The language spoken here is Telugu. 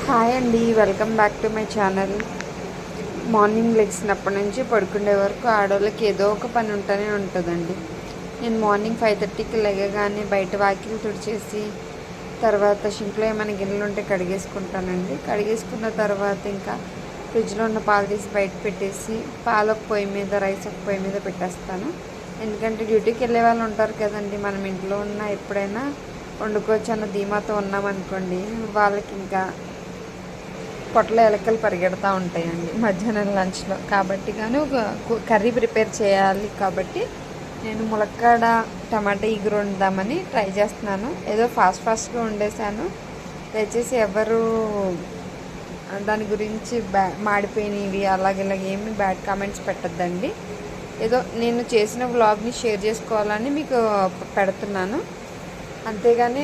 హాయ్ అండి, welcome back to my channel. Morning లెగ్సినప్పటి నుంచి పడుకునే వరకు ఆడవాళ్ళకి ఏదో ఒక పని ఉంటూనే ఉంటుందండి. నేను మార్నింగ్ 5:30కి లెగగానే బయట వాకిలు తుడిచేసి తర్వాత షింక్లో ఏమైనా గిన్నెలు ఉంటే కడిగేసుకుంటానండి. కడిగేసుకున్న తర్వాత ఇంకా ఫ్రిడ్జ్లో ఉన్న పాలు తీసి బయట పెట్టేసి పాలు ఒక పొయ్యి మీద, రైస్ ఒక పొయ్యి మీద పెట్టేస్తాను. ఎందుకంటే డ్యూటీకి వెళ్ళే వాళ్ళు ఉంటారు కదండి. మనం ఇంట్లో ఉన్న ఎప్పుడైనా వండుకోవచ్చు అన్న ధీమాతో ఉన్నామనుకోండి, వాళ్ళకి ఇంకా పొట్టలో ఎలకలు పరిగెడతా ఉంటాయండి మధ్యాహ్నం లంచ్లో. కాబట్టి కానీ ఒక కర్రీ ప్రిపేర్ చేయాలి కాబట్టి నేను ములక్కాడ టమాటా ఇగురు వండుదామని ట్రై చేస్తున్నాను. ఏదో ఫాస్ట్గా వండేసాను. దయచేసి ఎవరు దాని గురించి మాడిపోయినవి అలాగే ఏమి బ్యాడ్ కామెంట్స్ పెట్టద్దండి. ఏదో నేను చేసిన వ్లాగ్ని షేర్ చేసుకోవాలని మీకు పెడుతున్నాను, అంతేగాని